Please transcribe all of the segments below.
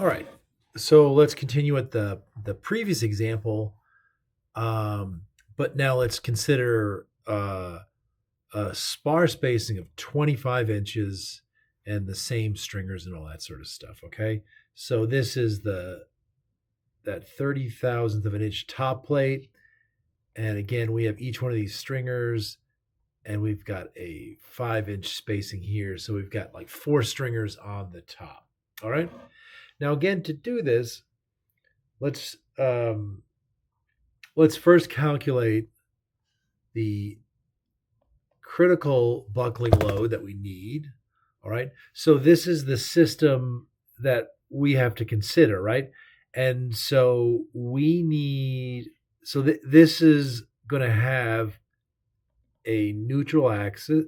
All right. So let's continue with the previous example, but now let's consider a spar spacing of 25 inches and the same stringers and all that sort of stuff. Okay. So this is the that 30,000th of an inch top plate. And again, we have each one of these stringers and we've got a 5 inch spacing here. So we've got like four stringers on the top. All right. Now, again, to do this, let's um, let's first calculate the critical buckling load that we need. All right. So this is the system that we have to consider, right? And so we need, this is going to have a neutral axis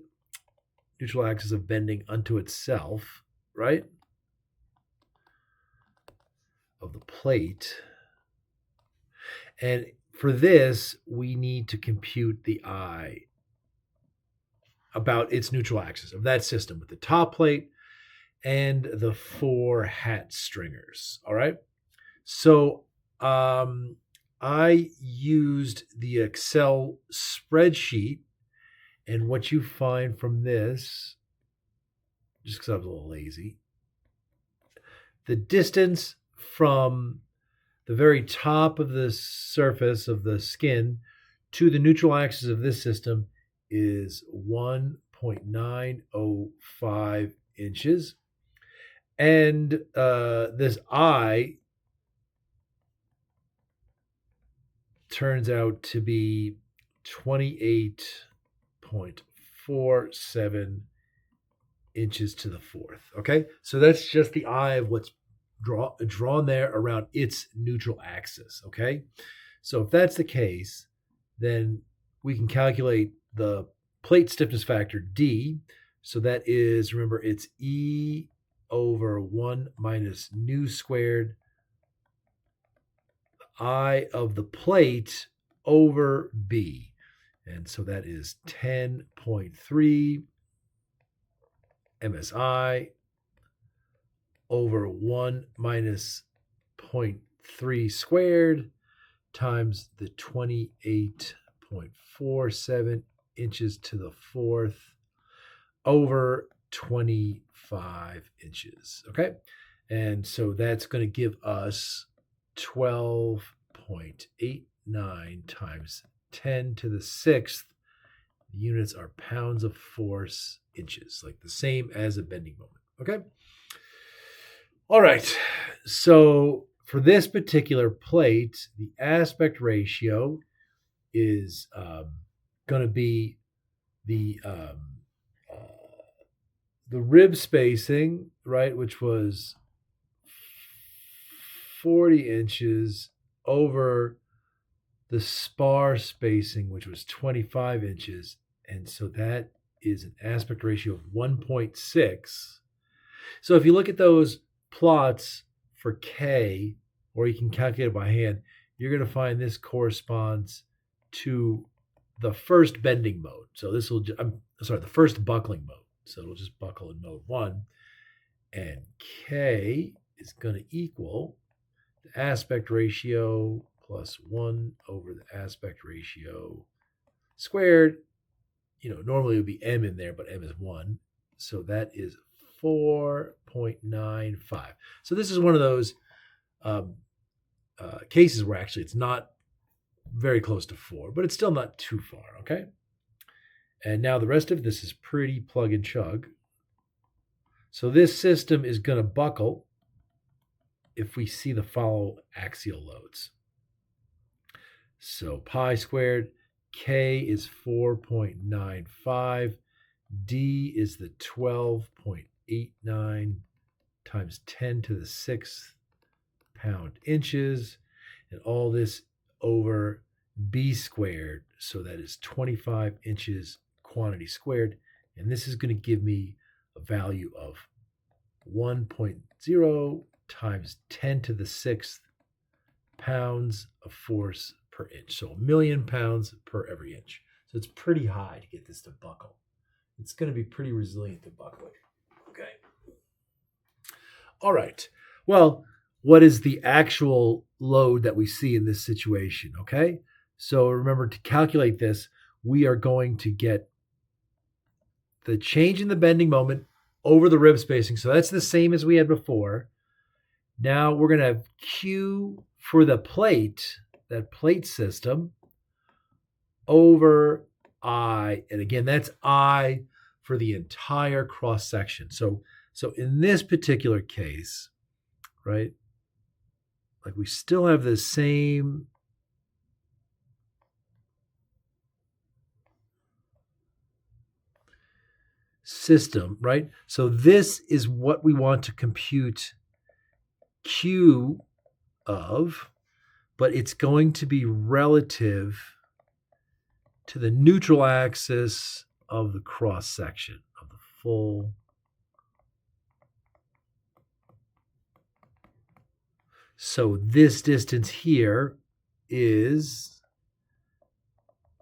of bending unto itself, right? Of the plate. And for this, we need to compute the I about its neutral axis of that system with the top plate and the four hat stringers. All right. So I used the Excel spreadsheet, and what you find from this, just because I was a little lazy, the distance from the very top of the surface of the skin to the neutral axis of this system is 1.905 inches. And this I turns out to be 28.47 inches to the fourth. Okay, so that's just the I of what's drawn there around its neutral axis. Okay, so if that's the case, then we can calculate the plate stiffness factor D. So that is, remember, it's E over 1 minus nu squared I of the plate over B. And so that is 10.3 MSI over 1 minus 0.3 squared times the 28.47 inches to the fourth over 25 inches. Okay. And so that's going to give us 12.89 times 10 to the sixth. The units are pounds of force inches, like the same as a bending moment. Okay. All right. So for this particular plate, the aspect ratio is going to be the rib spacing, right, which was 40 inches over the spar spacing, which was 25 inches. And so that is an aspect ratio of 1.6. So if you look at those plots for K, or you can calculate it by hand, you're going to find this corresponds to the first bending mode. So this will, the first buckling mode. So it'll just buckle in mode 1. And K is going to equal the aspect ratio plus 1 over the aspect ratio squared. Normally it would be M in there, but M is 1. So that is 4.95. So this is one of those cases where actually it's not very close to 4, but it's still not too far, okay? And now the rest of this is pretty plug and chug. So this system is going to buckle if we see the follow axial loads. So pi squared, K is 4.95, D is the 12.89 times 10 to the sixth pound inches, and all this over B squared. So that is 25 inches quantity squared. And this is going to give me a value of 1.0 times 10 to the sixth pounds of force per inch. So 1,000,000 pounds per every inch. So it's pretty high to get this to buckle. It's going to be pretty resilient to buckling. Okay. All right. Well, what is the actual load that we see in this situation, okay? So remember, to calculate this, we are going to get the change in the bending moment over the rib spacing. So that's the same as we had before. Now we're going to have Q for the plate, that plate system, over I. And again, that's I for the entire cross section. So in this particular case, right, like we still have the same system, right? So this is what we want to compute Q of, but it's going to be relative to the neutral axis of the cross section of the full. So this distance here is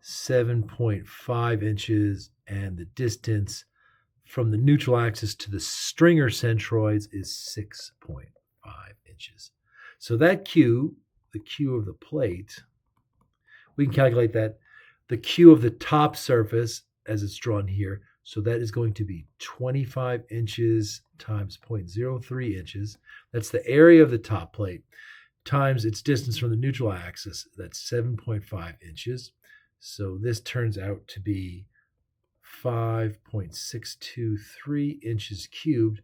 7.5 inches, and the distance from the neutral axis to the stringer centroids is 6.5 inches. So that Q, the Q of the plate, we can calculate that. The Q of the top surface, as it's drawn here, so that is going to be 25 inches times 0.03 inches. That's the area of the top plate times its distance from the neutral axis. That's 7.5 inches. So this turns out to be 5.623 inches cubed.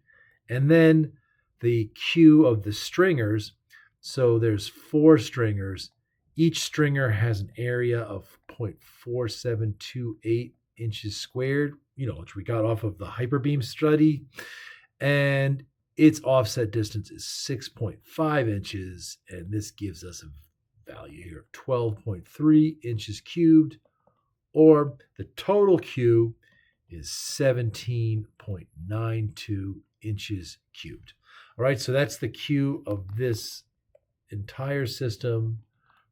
And then the Q of the stringers. So there's 4 stringers. Each stringer has an area of 0.4728 inches squared, which we got off of the hyperbeam study. And its offset distance is 6.5 inches. And this gives us a value here of 12.3 inches cubed, or the total Q is 17.92 inches cubed. All right, so that's the Q of this entire system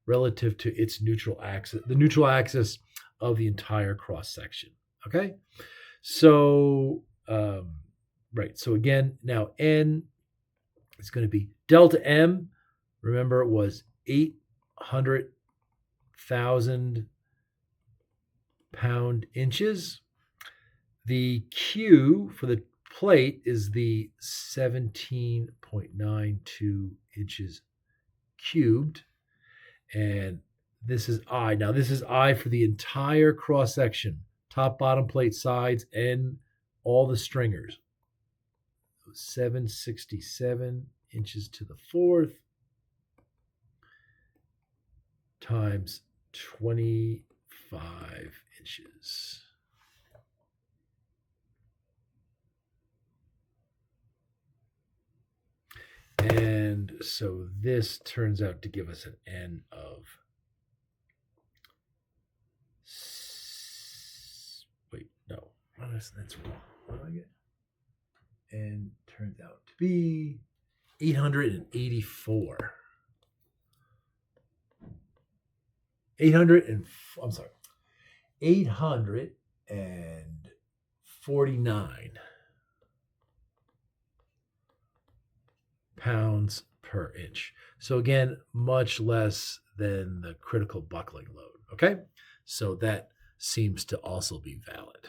relative to its neutral axis, the neutral axis of the entire cross section. Okay, so right. So again, now N is going to be delta M. Remember, it was 800,000 pound inches. The Q for the plate is the 17.92 inches cubed. And this is I. Now, this is I for the entire cross section, top, bottom plate, sides, and all the stringers. 767 inches to the fourth times 25 inches. And so this turns out to give us an N of, that's wrong. What do I get? N turns out to be 884. 849 pounds per inch. So again, much less than the critical buckling load. Okay, so that seems to also be valid.